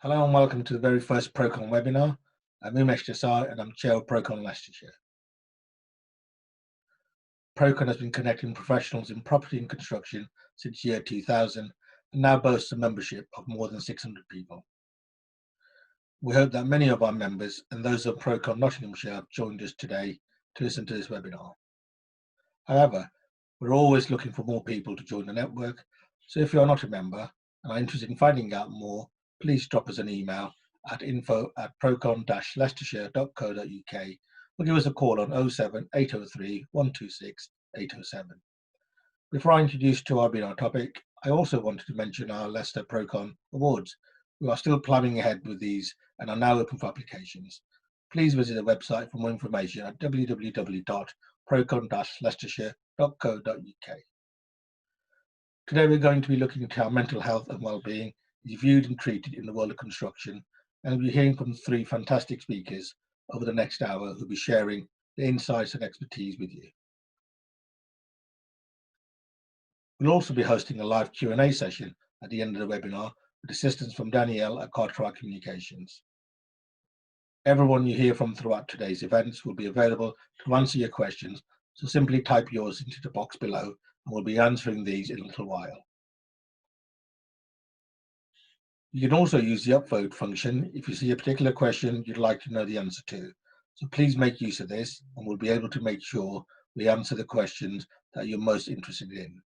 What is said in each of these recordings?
Hello and welcome to the very first ProCon webinar. I'm Umesh Desai and I'm Chair of ProCon Leicestershire. ProCon has been connecting professionals in property and construction since year 2000 and now boasts a membership of more than 600 people. We hope that many of our members and those of ProCon Nottinghamshire have joined us today to listen to this webinar. However, we're always looking for more people to join the network, so if you're not a member and are interested in finding out more, please drop us an email at info@procon-leicestershire.co.uk or give us a call on 07 803 126 807. Before I introduce to our webinar topic, I also wanted to mention our Leicester ProCon Awards. We are still plumbing ahead with these and are now open for applications. Please visit the website for more information at www.procon-leicestershire.co.uk. Today we're going to be looking at how mental health and well-being is viewed and treated in the world of construction, and we'll be hearing from three fantastic speakers over the next hour who'll be sharing their insights and expertise with you. We'll also be hosting a live Q&A session at the end of the webinar with assistance from Danielle at Cartwright Communications. Everyone you hear from throughout today's events will be available to answer your questions, so simply type yours into the box below and we'll be answering these in a little while. You can also use the upvote function if you see a particular question you'd like to know the answer to. So please make use of this and we'll be able to make sure we answer the questions that you're most interested in.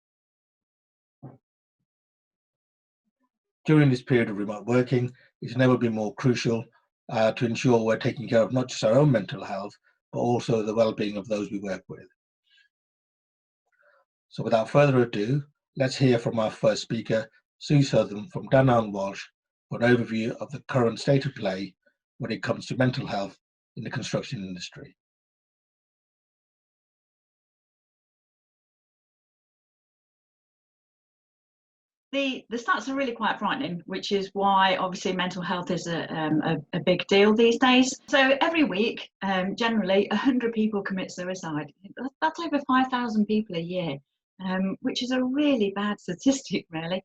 During this period of remote working, it's never been more crucial to ensure we're taking care of not just our own mental health, but also the well-being of those we work with. So without further ado, let's hear from our first speaker, Sue Southern from Danaher and Walsh, for an overview of the current state of play when it comes to mental health in the construction industry. The stats are really quite frightening, which is why obviously mental health is a big deal these days. So every week, generally 100 people commit suicide. That's over 5,000 people a year, which is a really bad statistic, really.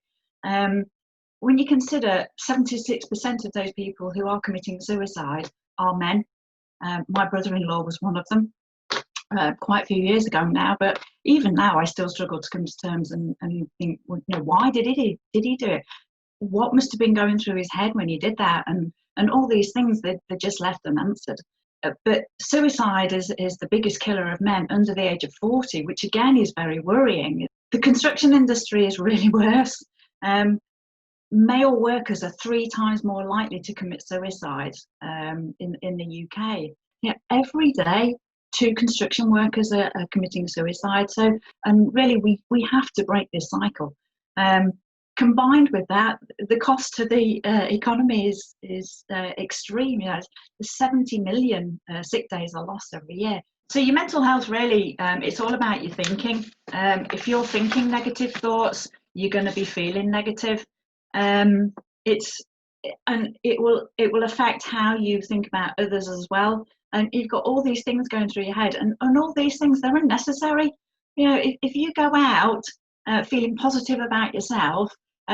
When you consider 76% of those people who are committing suicide are men. My brother-in-law was one of them. Quite a few years ago now, but even now I still struggle to come to terms and think, well, you know, why did he do it? What must have been going through his head when he did that? And all these things that just left unanswered. But suicide is the biggest killer of men under the age of 40, which again is very worrying. The construction industry is really worse. Male workers are 3 times more likely to commit suicide in the UK. Yeah, every day 2 construction workers are committing suicide. So, and really we have to break this cycle. Combined with that, the cost to the economy is extreme. You know, 70 million sick days are lost every year. So your mental health really, it's all about your thinking. If you're thinking negative thoughts, you're going to be feeling negative. It will affect how you think about others as well. And you've got all these things going through your head, and all these things, they're unnecessary. You know, if you go out feeling positive about yourself,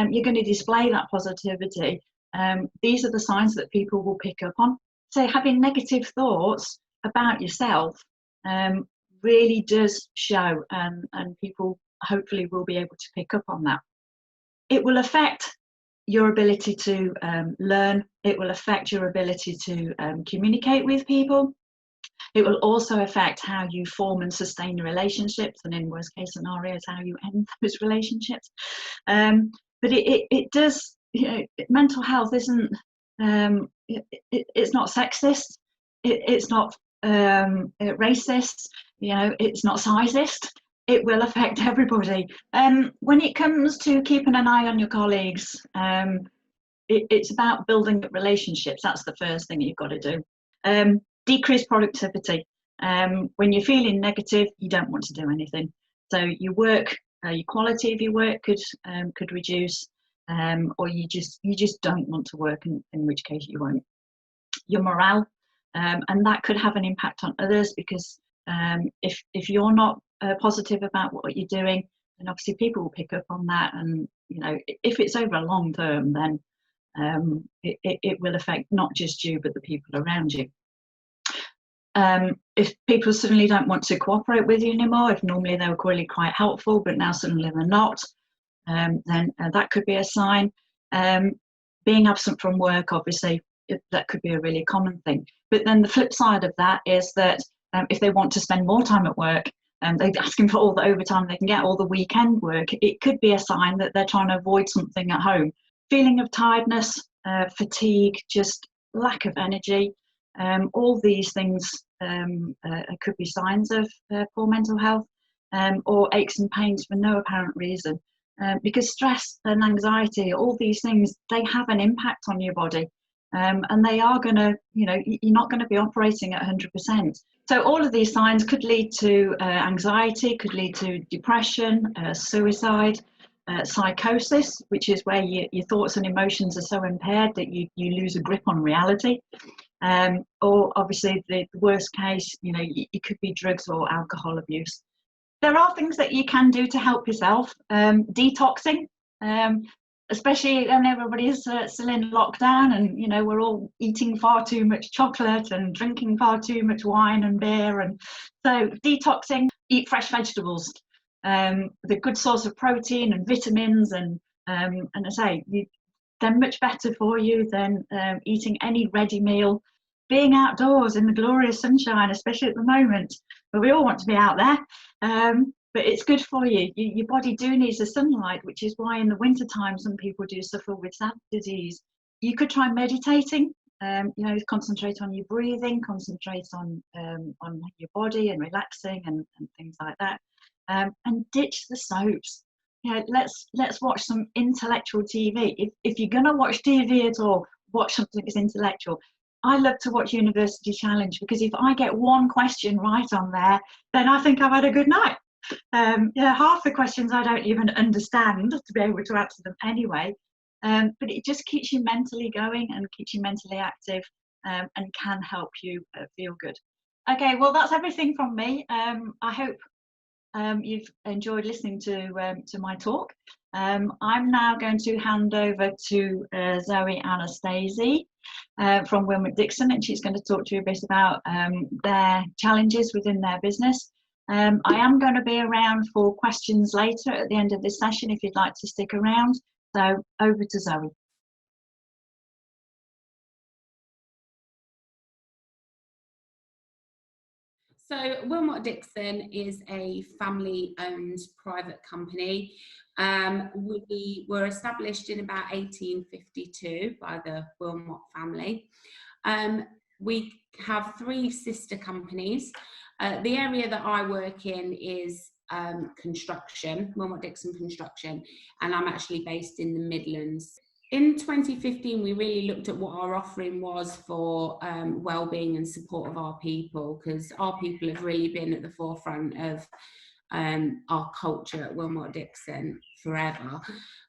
you're going to display that positivity. These are the signs that people will pick up on. So having negative thoughts about yourself really does show, and people hopefully will be able to pick up on that. It will affect your ability to learn. It will affect your ability to communicate with people. It will also affect how you form and sustain relationships, and in worst case scenarios, how you end those relationships. But it does, you know, mental health isn't, it's not sexist, it's not racist, you know, it's not sizist. It will affect everybody. When it comes to keeping an eye on your colleagues, it's about building up relationships. That's the first thing you've got to do. Decrease productivity. When you're feeling negative, you don't want to do anything. So your work, your quality of your work could reduce, or you just don't want to work, in which case you won't. Your morale, and that could have an impact on others, because if you're not positive about what you're doing, then obviously people will pick up on that. And you know, if it's over a long term, then it will affect not just you, but the people around you. If people suddenly don't want to cooperate with you anymore, if normally they were really quite helpful, but now suddenly they're not, then that could be a sign. Being absent from work, obviously, that could be a really common thing. But then the flip side of that is that if they want to spend more time at work, and they're asking for all the overtime they can get, all the weekend work, it could be a sign that they're trying to avoid something at home. Feeling of tiredness, fatigue, just lack of energy, all these things could be signs of poor mental health, or aches and pains for no apparent reason. Because stress and anxiety, all these things, they have an impact on your body. And they are going to, you're not going to be operating at 100%. So all of these signs could lead to anxiety, could lead to depression, suicide, psychosis, which is where your thoughts and emotions are so impaired that you lose a grip on reality. Or obviously the worst case, it could be drugs or alcohol abuse. There are things that you can do to help yourself. Detoxing, especially when everybody is still in lockdown, and we're all eating far too much chocolate and drinking far too much wine and beer. And so detoxing, eat fresh vegetables. The good source of protein and vitamins, and I say they're much better for you than eating any ready meal. Being outdoors in the glorious sunshine, especially at the moment, but we all want to be out there. But it's good for you. Your body do needs the sunlight, which is why in the winter time some people do suffer with SAD disease. You could try meditating. Concentrate on your breathing, concentrate on your body and relaxing and things like that. And ditch the soaps. Let's watch some intellectual TV. If you're going to watch TV at all, watch something that's intellectual. I love to watch University Challenge, because if I get one question right on there, then I think I've had a good night. Half the questions I don't even understand to be able to answer them anyway. But it just keeps you mentally going and keeps you mentally active, and can help you feel good. Okay, well, that's everything from me. I hope you've enjoyed listening to my talk. I'm now going to hand over to Zoe Anastasi from Willmott Dixon, and she's going to talk to you a bit about their challenges within their business. I am going to be around for questions later at the end of this session if you'd like to stick around. So over to Zoe. So Willmott Dixon is a family-owned private company. We were established in about 1852 by the Willmott family. We have 3 sister companies. The area that I work in is construction, Willmott Dixon Construction, and I'm actually based in the Midlands. In 2015, we really looked at what our offering was for wellbeing and support of our people, because our people have really been at the forefront of our culture at Willmott Dixon forever.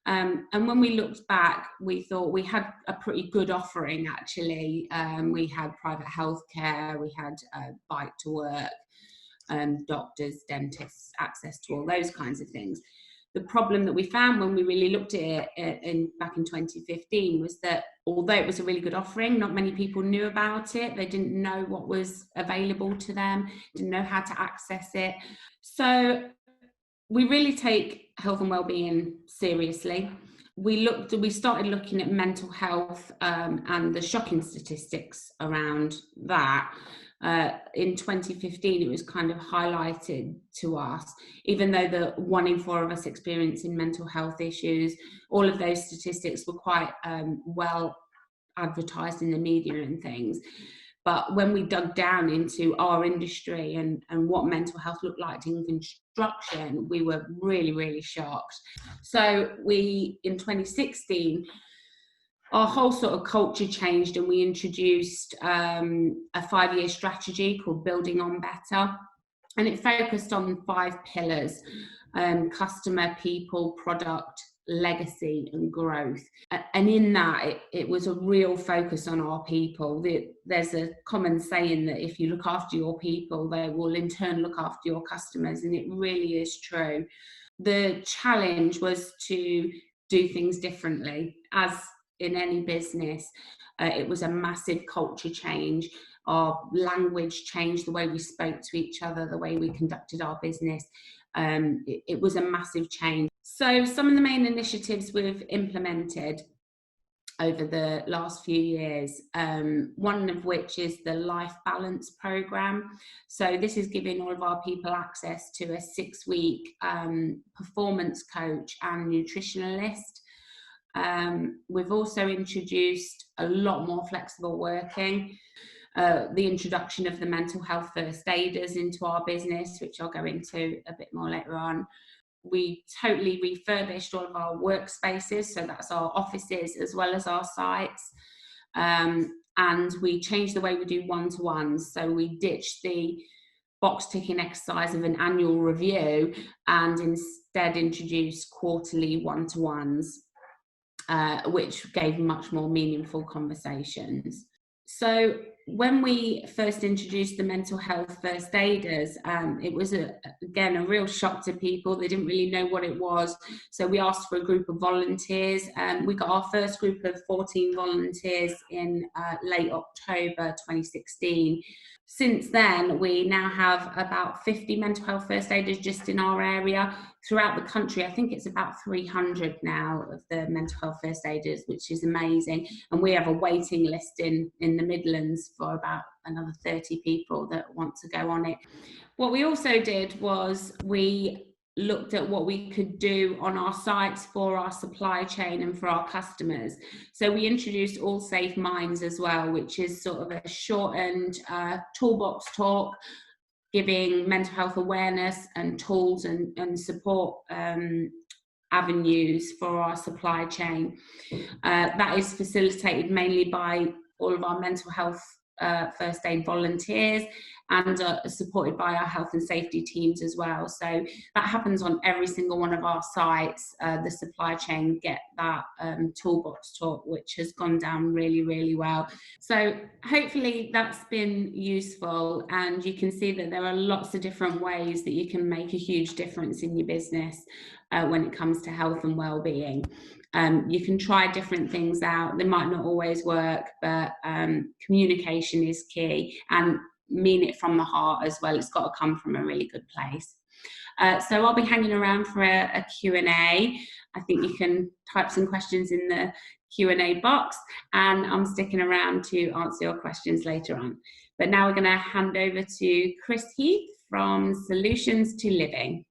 And when we looked back, we thought we had a pretty good offering, actually. We had private healthcare, we had bike to work, doctors, dentists, access to all those kinds of things. The problem that we found when we really looked at it back in 2015 was that although it was a really good offering, not many people knew about it. They didn't know what was available to them, didn't know how to access it. So we really take health and wellbeing seriously. We started looking at mental health and the shocking statistics around that. In 2015, it was kind of highlighted to us, even though the 1 in 4 of us experiencing mental health issues, all of those statistics were quite well advertised in the media and things. But when we dug down into our industry and what mental health looked like in construction, we were really, really shocked. So in 2016, our whole sort of culture changed, and we introduced a 5-year strategy called Building on Better. And it focused on 5 pillars: customer, people, product, legacy, and growth. And in that, it was a real focus on our people. There's a common saying that if you look after your people, they will in turn look after your customers. And it really is true. The challenge was to do things differently, as in any business, it was a massive culture change. Our language changed, the way we spoke to each other, the way we conducted our business. It was a massive change. So some of the main initiatives we've implemented over the last few years, one of which is the Life Balance Programme. So this is giving all of our people access to a 6-week performance coach and nutritionalist. We've also introduced a lot more flexible working, the introduction of the mental health first aiders into our business, which I'll go into a bit more later on. We totally refurbished all of our workspaces, so that's our offices as well as our sites. And we changed the way we do one-to-ones. So we ditched the box ticking exercise of an annual review and instead introduced quarterly one-to-ones, which gave much more meaningful conversations. So when we first introduced the mental health first aiders, it was again a real shock to people. They didn't really know what it was. So we asked for a group of volunteers, and we got our first group of 14 volunteers in late October 2016. Since then, we now have about 50 mental health first aiders just in our area. Throughout the country, I think it's about 300 now of the mental health first aiders, which is amazing. And we have a waiting list in the Midlands for about another 30 people that want to go on it. What we also did was we looked at what we could do on our sites for our supply chain and for our customers. So we introduced All Safe Minds as well, which is sort of a shortened toolbox talk, giving mental health awareness and tools and support avenues for our supply chain. That is facilitated mainly by all of our mental health first aid volunteers and supported by our health and safety teams as well. So that happens on every single one of our sites. The supply chain get that toolbox talk, which has gone down really, really well. So hopefully that's been useful, and you can see that there are lots of different ways that you can make a huge difference in your business when it comes to health and well-being. You can try different things out. They might not always work, but communication is key, and mean it from the heart as well. It's got to come from a really good place. So I'll be hanging around for a Q&A. I think you can type some questions in the Q&A box, and I'm sticking around to answer your questions later on. But now we're going to hand over to Chris Heath from Solutions to Living.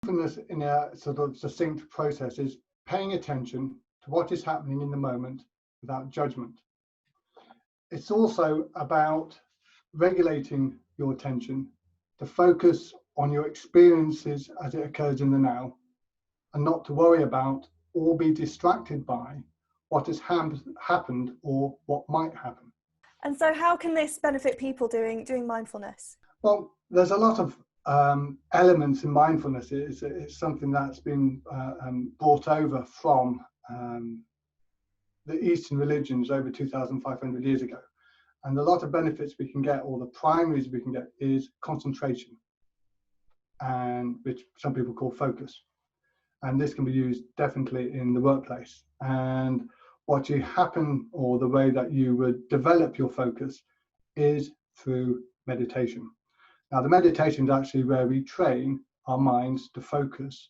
Mindfulness in a sort of succinct process is paying attention to what is happening in the moment without judgment. It's also about regulating your attention to focus on your experiences as it occurs in the now, and not to worry about or be distracted by what has happened or what might happen. And so how can this benefit people doing mindfulness? Well, there's a lot of elements in mindfulness. It's something that's been brought over from the Eastern religions over 2,500 years ago. And a lot of benefits we can get, or the primaries we can get, is concentration, and which some people call focus. And this can be used definitely in the workplace. And what you happen, or the way that you would develop your focus, is through meditation. Now, the meditation is actually where we train our minds to focus,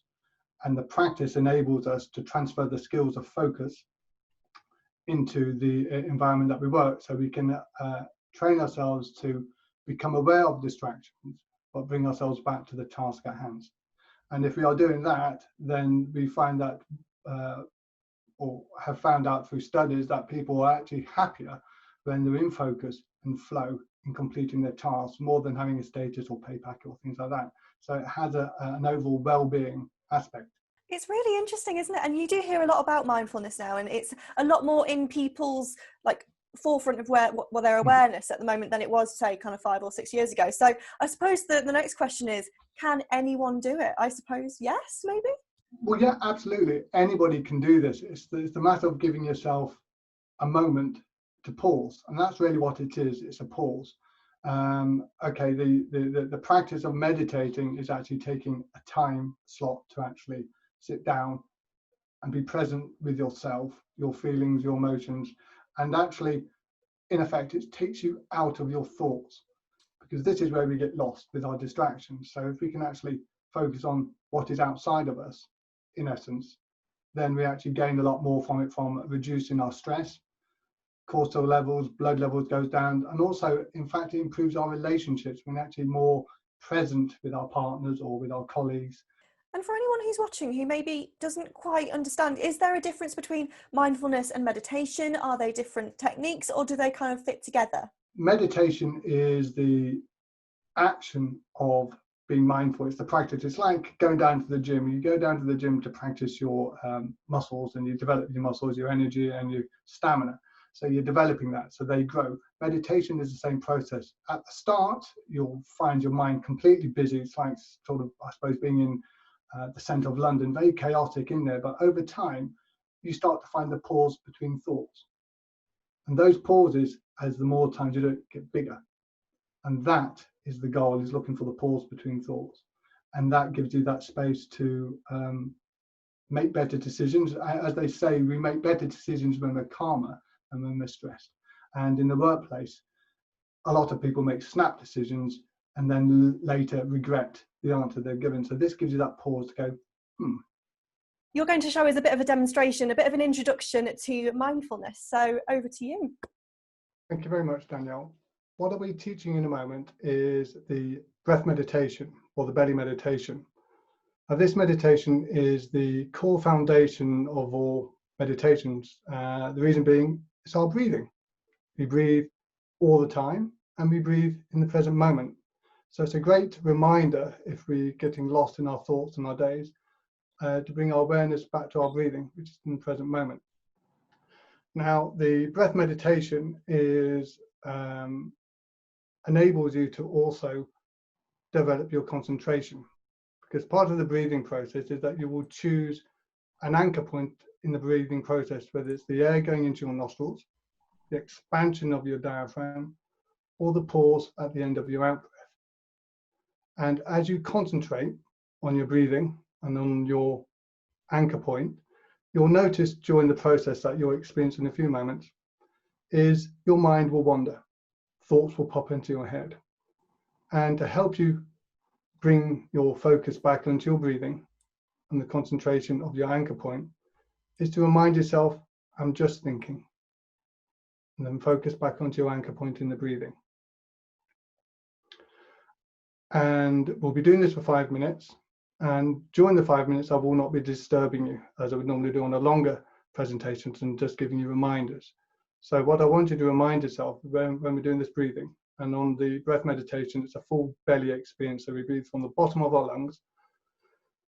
and the practice enables us to transfer the skills of focus into the environment that we work. So we can train ourselves to become aware of distractions, but bring ourselves back to the task at hand. And if we are doing that, then we find that, or have found out through studies, that people are actually happier when they're in focus and flow in completing their tasks, more than having a status or pay packet or things like that. So it has an overall well-being aspect. It's really interesting, isn't it? And you do hear a lot about mindfulness now, and it's a lot more in people's forefront of their awareness at the moment than it was, say, kind of 5 or 6 years ago. So I suppose the next question is, can anyone do it? I suppose yes, maybe. Well, yeah, absolutely. Anybody can do this. It's the matter of giving yourself a moment to pause, and that's really what it is. It's a pause. Okay, the practice of meditating is actually taking a time slot to actually sit down and be present with yourself, your feelings, your emotions, and actually, in effect, it takes you out of your thoughts, because this is where we get lost with our distractions. So if we can actually focus on what is outside of us, in essence, then we actually gain a lot more from it, from reducing our stress, cortisol levels, blood levels goes down, and also, in fact, it improves our relationships. We're actually more present with our partners or with our colleagues. And for anyone who's watching who maybe doesn't quite understand, is there a difference between mindfulness and meditation? Are they different techniques, or do they kind of fit together? Meditation is the action of being mindful. It's the practice. It's like going down to the gym. You go down to the gym to practice your muscles, and you develop your muscles, your energy and your stamina. So you're developing that, so they grow. Meditation is the same process. At the start, you'll find your mind completely busy. It's like sort of, I suppose, being in the centre of London, very chaotic in there. But over time, you start to find the pause between thoughts. And those pauses, as the more times you do it, get bigger. And that is the goal, is looking for the pause between thoughts. And that gives you that space to make better decisions. As they say, we make better decisions when we're calmer and when we're stressed. And in the workplace, a lot of people make snap decisions and then later regret the answer they've given. So this gives you that pause to go, You're going to show us a bit of a demonstration, a bit of an introduction to mindfulness. So over to you. Thank you very much, Danielle. What I'll be teaching in a moment is the breath meditation, or the belly meditation. Now, this meditation is the core foundation of all meditations. The reason being, it's our breathing. We breathe all the time, and we breathe in the present moment. So it's a great reminder, if we're getting lost in our thoughts and our days, to bring our awareness back to our breathing, which is in the present moment. Now, the breath meditation is enables you to also develop your concentration, because part of the breathing process is that you will choose an anchor point in the breathing process, whether it's the air going into your nostrils, the expansion of your diaphragm, or the pause at the end of your out breath. And as you concentrate on your breathing and on your anchor point, you'll notice during the process that you'll experience in a few moments is your mind will wander. Thoughts will pop into your head. And to help you bring your focus back onto your breathing and the concentration of your anchor point is to remind yourself, I'm just thinking. And then focus back onto your anchor point in the breathing. And we'll be doing this for 5 minutes. And during the 5 minutes, I will not be disturbing you, as I would normally do on a longer presentation, and just giving you reminders. So what I want you to remind yourself when we're doing this breathing, and on the breath meditation, it's a full belly experience. So we breathe from the bottom of our lungs,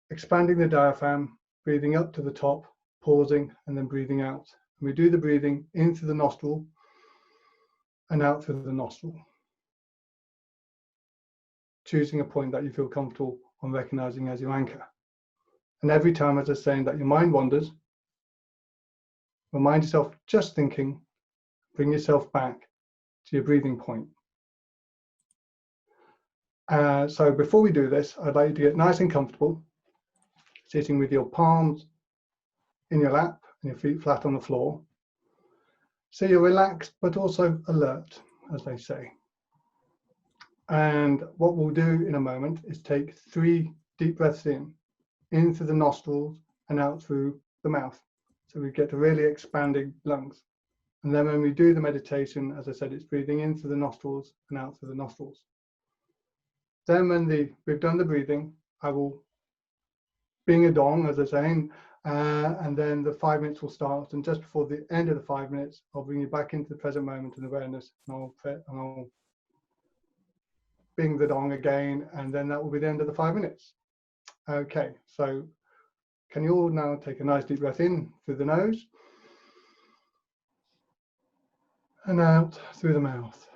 expanding the diaphragm, breathing up to the top, pausing, and then breathing out. And we do the breathing in through the nostril and out through the nostril, choosing a point that you feel comfortable on recognizing as your anchor. And every time, as I'm saying, that your mind wanders, remind yourself, just thinking, bring yourself back to your breathing point. So before we do this, I'd like you to get nice and comfortable, sitting with your palms in your lap and your feet flat on the floor. So you're relaxed, but also alert, as they say. And what we'll do in a moment is take 3 deep breaths in through the nostrils and out through the mouth. So we get a really expanding lungs. And then when we do the meditation, as I said, it's breathing in through the nostrils and out through the nostrils. Then when we've done the breathing, I will bing a dong, as I say, and then the 5 minutes will start. And just before the end of the 5 minutes, I'll bring you back into the present moment and awareness, and I'll bing the dong again, and then that will be the end of the 5 minutes. Okay, so can you all now take a nice deep breath in through the nose and out through the mouth.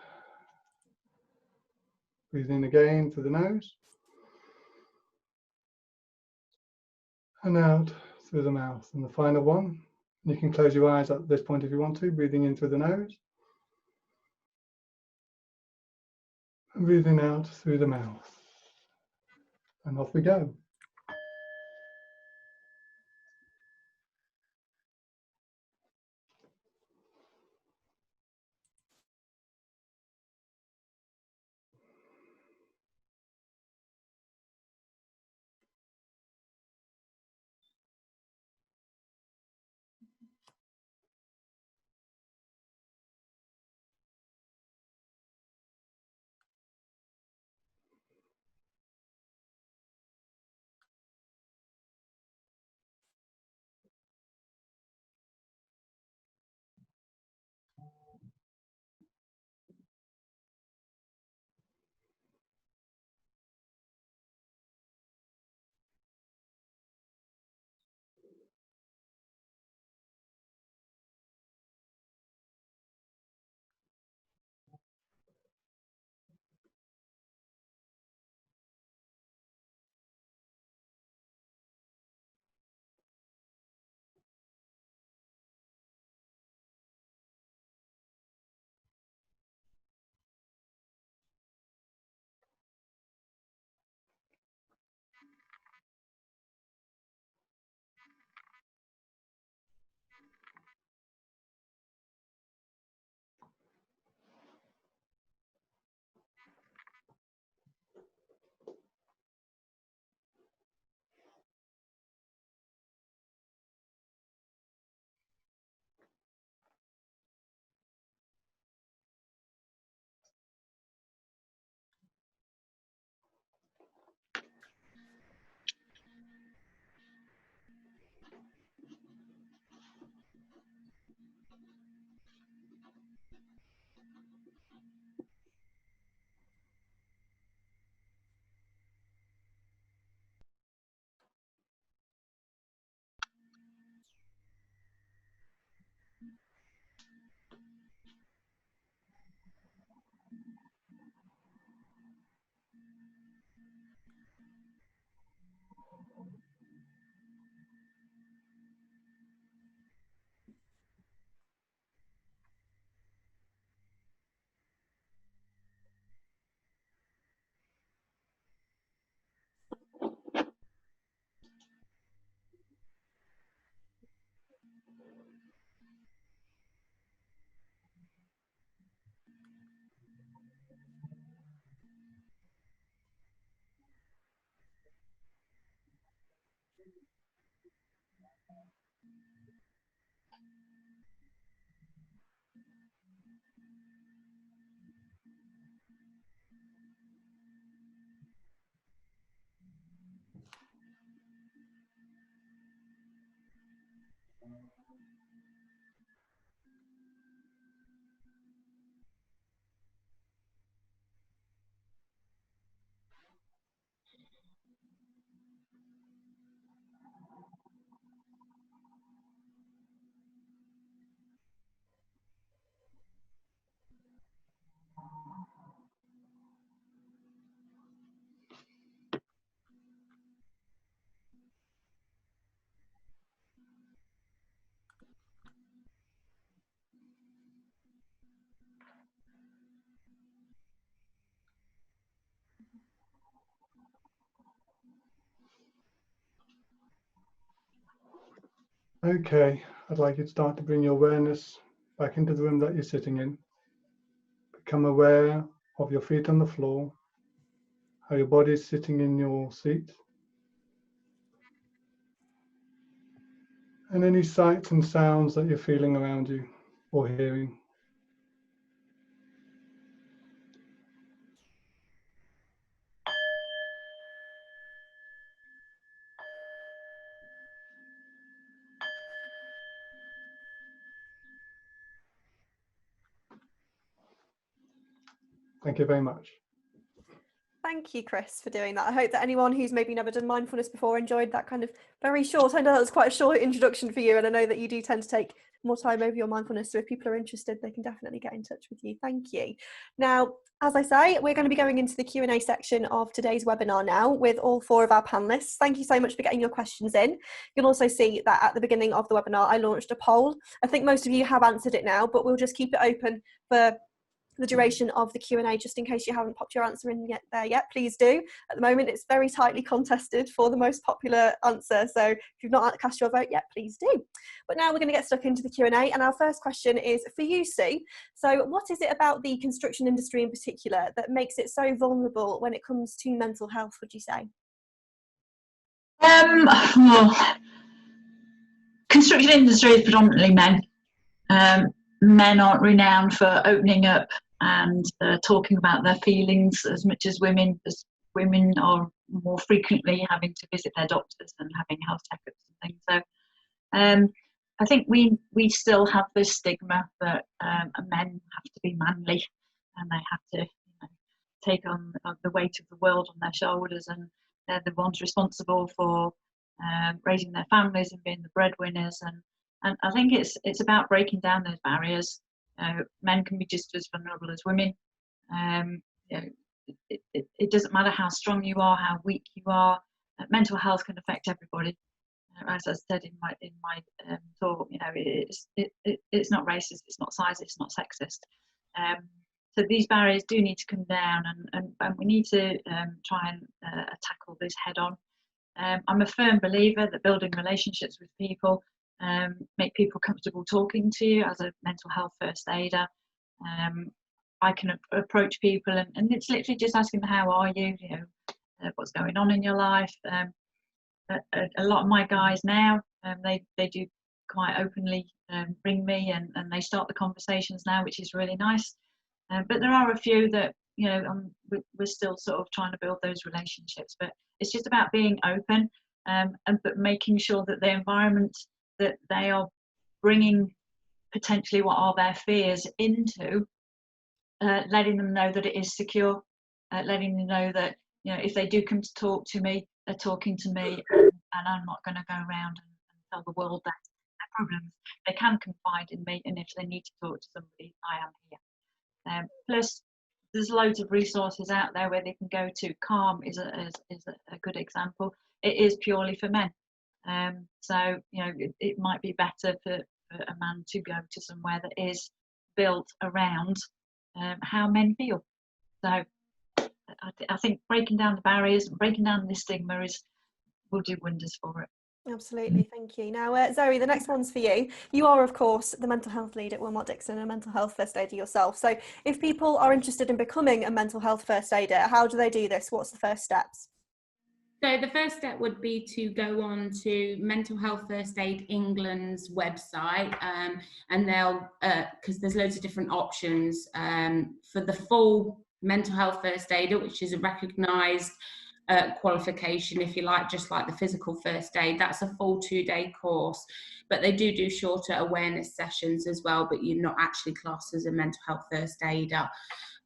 Breathe in again through the nose and out through the mouth. And the final one, you can close your eyes at this point if you want to, breathing in through the nose And breathing out through the mouth. And off we go. Okay, I'd like you to start to bring your awareness back into the room that you're sitting in. Become aware of your feet on the floor, how your body is sitting in your seat, and any sights and sounds that you're feeling around you or hearing. Thank you very much. Thank you, Chris, for doing that. I hope that anyone who's maybe never done mindfulness before enjoyed that kind of very short. I know that was quite a short introduction for you, and I know that you do tend to take more time over your mindfulness. So if people are interested, they can definitely get in touch with you. Thank you. Now, as I say, we're going to be going into the Q&A section of today's webinar now with all four of our panelists. Thank you so much for getting your questions in. You'll also see that at the beginning of the webinar, I launched a poll. I think most of you have answered it now, but we'll just keep it open for the duration of the Q&A, just in case you haven't popped your answer in yet, please do. At the moment, it's very tightly contested for the most popular answer, so if you've not cast your vote yet, please do. But now we're going to get stuck into the Q&A, and our first question is for you, Sue. So what is it about the construction industry in particular that makes it so vulnerable when it comes to mental health, would you say? Well, construction industry is predominantly men. Men aren't renowned for opening up and talking about their feelings as much as women. As women are more frequently having to visit their doctors and having health checkups and things. So I think we still have this stigma that men have to be manly and they have to take on the weight of the world on their shoulders, and they're the ones responsible for raising their families and being the breadwinners. And I think it's about breaking down those barriers. Men can be just as vulnerable as women. It doesn't matter how strong you are, how weak you are. Mental health can affect everybody. As I said in my talk, it's not racist, it's not sizist, it's not sexist. So these barriers do need to come down, and we need to try and tackle this head on. I'm a firm believer that building relationships with people make people comfortable talking to you as a mental health first aider. I can approach people and it's literally just asking them, how are you? What's going on in your life? A lot of my guys now, they do quite openly ring me and they start the conversations now, which is really nice. But there are a few that we're still sort of trying to build those relationships. But it's just about being open but making sure that the environment that they are bringing potentially what are their fears into, letting them know that it is secure, letting them know that if they do come to talk to me, they're talking to me, and I'm not going to go around and tell the world that their problems. They can confide in me, and if they need to talk to somebody, I am here. Plus, there's loads of resources out there where they can go to. Calm is a good example. It is purely for men. So it might be better for a man to go to somewhere that is built around how men feel. So I think breaking down the barriers, breaking down the stigma will do wonders for it. Absolutely, thank you. Now, Zoe, the next one's for you. You are, of course, the mental health lead at Willmott, Dixon, and a mental health first aider yourself. So if people are interested in becoming a mental health first aider, how do they do this? What's the first steps? So the first step would be to go on to Mental Health First Aid England's website, and they'll, because there's loads of different options for the full mental health first aider, which is a recognised qualification, if you like, just like the physical first aid. That's a full 2-day course, but they do shorter awareness sessions as well, but you're not actually classed as a mental health first aider.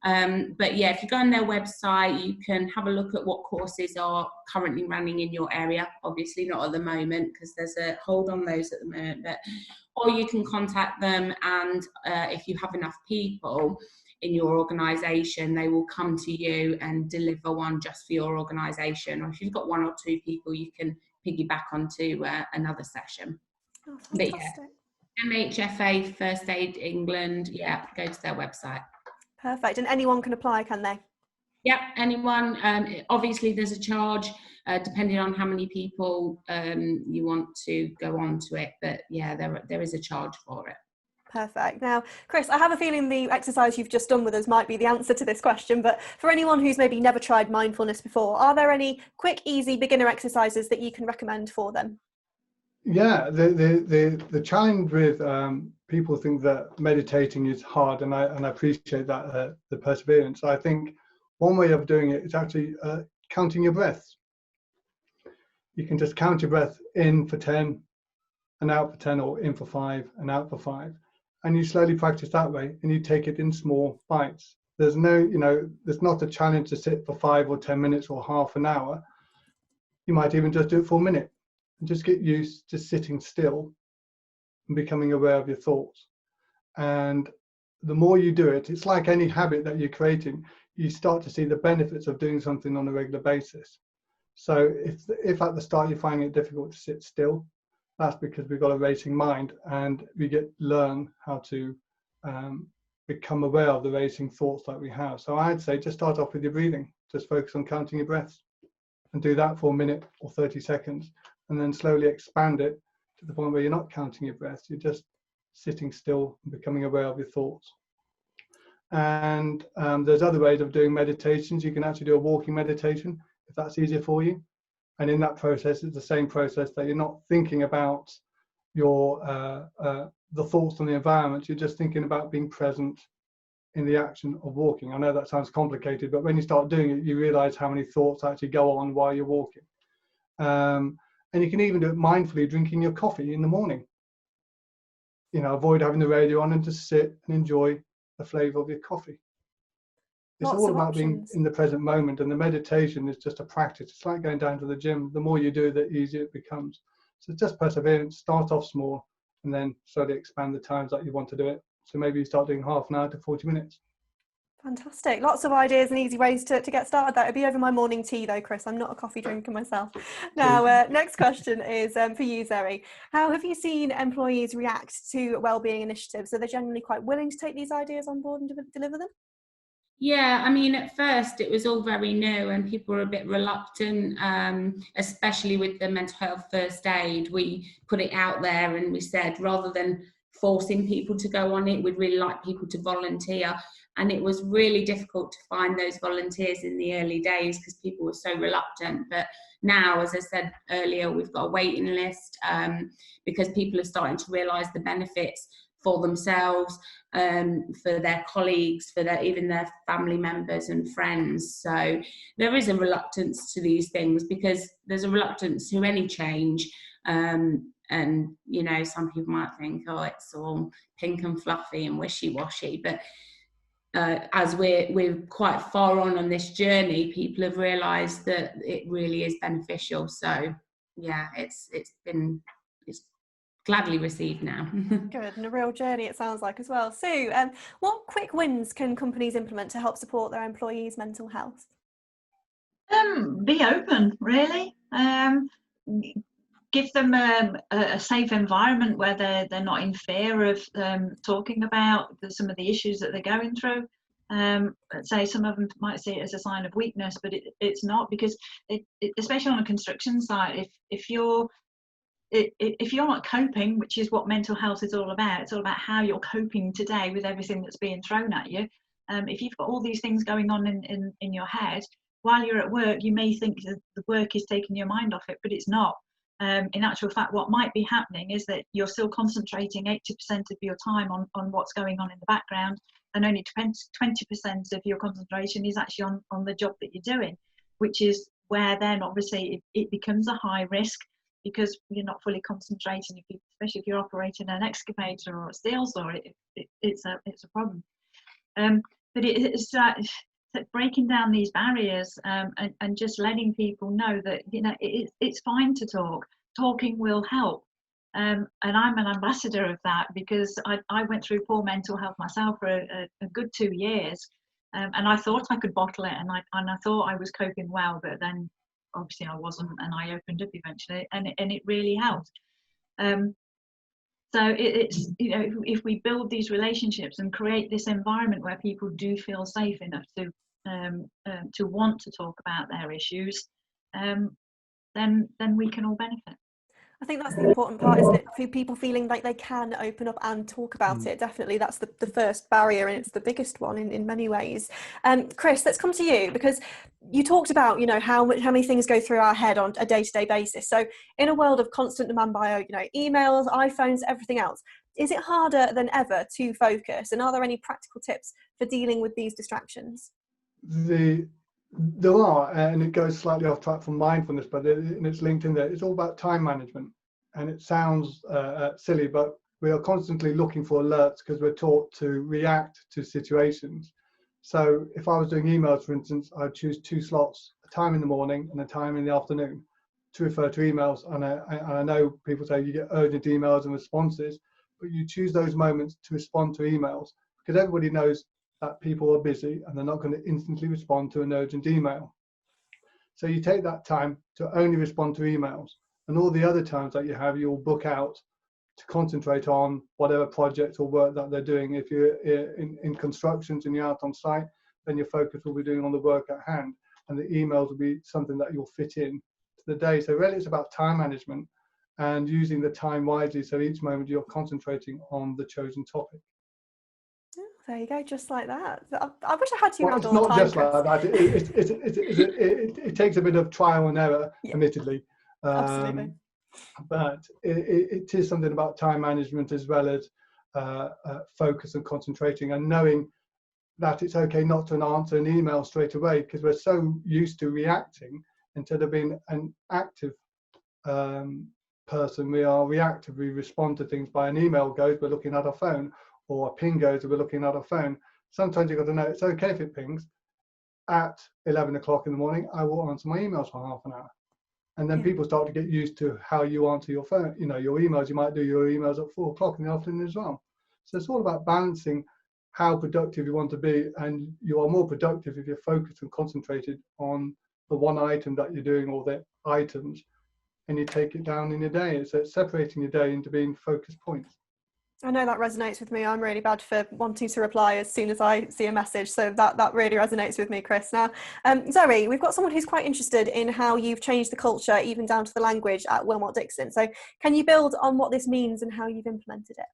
But yeah, if you go on their website, you can have a look at what courses are currently running in your area. Obviously not at the moment because there's a hold on those at the moment, or you can contact them, and if you have enough people in your organisation, they will come to you and deliver one just for your organisation. Or if you've got 1 or 2 people, you can piggyback onto another session. Oh, but yeah, MHFA First Aid England, yeah, go to their website. Perfect. And anyone can apply, can they? Yeah, anyone. Obviously, there's a charge depending on how many people you want to go on to it. But yeah, there is a charge for it. Perfect. Now, Chris, I have a feeling the exercise you've just done with us might be the answer to this question, but for anyone who's maybe never tried mindfulness before, are there any quick, easy beginner exercises that you can recommend for them? Yeah, the challenge with people think that meditating is hard, and I appreciate that the perseverance. I think one way of doing it is actually counting your breaths. You can just count your breath in for 10 and out for 10, or in for 5 and out for 5, and you slowly practice that way, and you take it in small bites. There's no, there's not a challenge to sit for 5 or 10 minutes or half an hour. You might even just do it for a minute. And just get used to sitting still and becoming aware of your thoughts. And the more you do it, it's like any habit that you're creating, you start to see the benefits of doing something on a regular basis. So if at the start you're finding it difficult to sit still, that's because we've got a racing mind, and we learn how to become aware of the racing thoughts that we have. So I'd say just start off with your breathing. Just focus on counting your breaths and do that for a minute or 30 seconds, and then slowly expand it to the point where you're not counting your breaths. You're just sitting still and becoming aware of your thoughts. And there's other ways of doing meditations. You can actually do a walking meditation if that's easier for you. And in that process, it's the same process that you're not thinking about your the thoughts on the environment. You're just thinking about being present in the action of walking. I know that sounds complicated, but when you start doing it, you realize how many thoughts actually go on while you're walking. And you can even do it mindfully, drinking your coffee in the morning. You know, avoid having the radio on and just sit and enjoy the flavor of your coffee. It's Lots all of about being options. in the present moment, and the meditation is just a practice. It's like going down to the gym. The more you do, the easier it becomes. So just perseverance, start off small, and then slowly expand the times that you want to do it. So maybe you start doing half an hour to 40 minutes. Fantastic. Lots of ideas and easy ways to get started. That would be over my morning tea though, Chris. I'm not a coffee drinker myself. Now, next question is for you, Zoe. How have you seen employees react to wellbeing initiatives? Are they generally quite willing to take these ideas on board and deliver them? Yeah, I mean, at first it was all very new and people were a bit reluctant, especially with the mental health first aid. We put it out there and we said, rather than forcing people to go on it, we'd really like people to volunteer. And it was really difficult to find those volunteers in the early days because people were so reluctant. But now, as I said earlier, we've got a waiting list because people are starting to realise the benefits for themselves, for their colleagues, for even their family members and friends. So there is a reluctance to these things because there's a reluctance to any change. And, you know, some people might think, oh, it's all pink and fluffy and wishy-washy. But as we're quite far on this journey, people have realised that it really is beneficial. So, yeah, it's gladly received now. Good, and a real journey it sounds like as well. Sue, what quick wins can companies implement to help support their employees' mental health? Be open, really. Give them a safe environment where they're not in fear of talking about some of the issues that they're going through. Let's say some of them might see it as a sign of weakness, but it's not, because especially on a construction site, if you're not coping, which is what mental health is all about, it's all about how you're coping today with everything that's being thrown at you. If you've got all these things going on in your head, while you're at work, you may think that the work is taking your mind off it, but it's not. In actual fact, what might be happening is that you're still concentrating 80% of your time on what's going on in the background, and only 20% of your concentration is actually on the job that you're doing, which is where then obviously it becomes a high risk, because you're not fully concentrating, especially if you're operating an excavator or a steel saw. It's a problem. But it's breaking down these barriers and just letting people know that, you know, it's fine to talk. Talking will help. And I'm an ambassador of that, because I went through poor mental health myself for a good 2 years, and I thought I could bottle it, and I thought I was coping well, but then obviously I wasn't, and I opened up eventually, and it really helped. So it's, you know, if we build these relationships and create this environment where people do feel safe enough to want to talk about their issues, then we can all benefit. I think that's the important part, isn't it? For people feeling like they can open up and talk about it. Definitely, that's the first barrier, and it's the biggest one in many ways. Chris, let's come to you, because you talked about, you know, how many things go through our head on a day-to-day basis. So in a world of constant demand by, you know, emails, iPhones, everything else, is it harder than ever to focus? And are there any practical tips for dealing with these distractions? There are, and it goes slightly off track from mindfulness, but it's linked in there. It's all about time management, and it sounds silly, but we are constantly looking for alerts because we're taught to react to situations. So if I was doing emails, for instance, I'd choose 2 slots, a time in the morning and a time in the afternoon, to refer to emails. And I know people say you get urgent emails and responses, but you choose those moments to respond to emails, because everybody knows that people are busy and they're not going to instantly respond to an urgent email. So you take that time to only respond to emails, and all the other times that you have, you'll book out to concentrate on whatever project or work that they're doing. If you're in constructions and you're out on site, then your focus will be doing on the work at hand, and the emails will be something that you'll fit in to the day. So really it's about time management and using the time wisely, so each moment you're concentrating on the chosen topic. Oh, there you go, just like that. I wish I had you around It's all the not time, just Chris. like that. It takes a bit of trial and error, Yeah, admittedly. absolutely. But it is something about time management as well as focus and concentrating, and knowing that it's okay not to answer an email straight away, because we're so used to reacting instead of being an active person. We are reactive. We respond to things. By an email goes, we're looking at our phone, or a ping goes, we're looking at our phone. Sometimes you've got to know it's okay if it pings. At 11 o'clock in the morning, I will answer my emails for half an hour. And then people start to get used to how you answer your phone, your emails. You might do your emails at 4 o'clock in the afternoon as well. So it's all about balancing how productive you want to be, and you are more productive if you're focused and concentrated on the one item that you're doing, or the items, and you take it down in your day. So it's separating your day into being focus points. I know that resonates with me. I'm really bad for wanting to reply as soon as I see a message, so that really resonates with me, Chris. Now, Zoe, we've got someone who's quite interested in how you've changed the culture, even down to the language at Willmott Dixon. So can you build on what this means and how you've implemented it?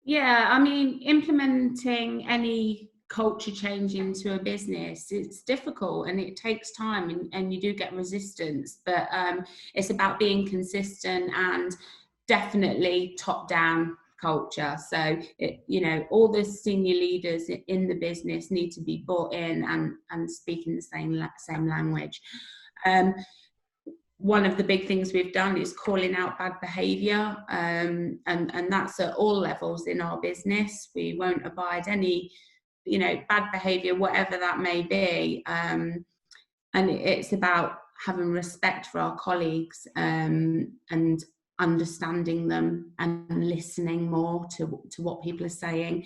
Yeah, I mean, implementing any culture change into a business, it's difficult and it takes time, and you do get resistance, but it's about being consistent and definitely top-down culture. So all the senior leaders in the business need to be bought in and speaking the same language. One of the big things we've done is calling out bad behaviour, and that's at all levels in our business. We won't abide any bad behaviour, whatever that may be, and it's about having respect for our colleagues, and understanding them and listening more to what people are saying.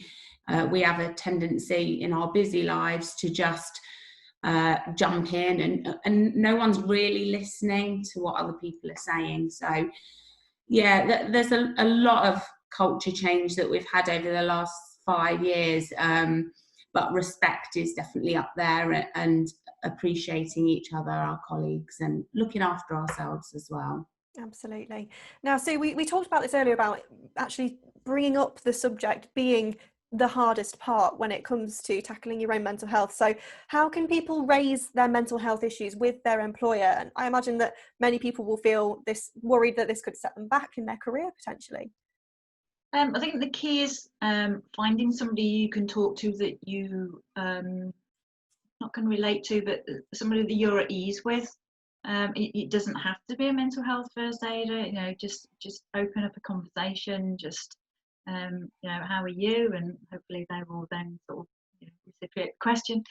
We have a tendency in our busy lives to just jump in, and no one's really listening to what other people are saying. So yeah, there's a lot of culture change that we've had over the last 5 years, but respect is definitely up there, and appreciating each other, our colleagues, and looking after ourselves as well. Absolutely. Now, so we talked about this earlier, about actually bringing up the subject being the hardest part when it comes to tackling your own mental health. So how can people raise their mental health issues with their employer? And I imagine that many people will feel worried that this could set them back in their career potentially. I think the key is finding somebody you can talk to that you not can relate to, but somebody that you're at ease with. It doesn't have to be a mental health first aider. Just open up a conversation. Just how are you? And hopefully they will then sort of reciprocate the question.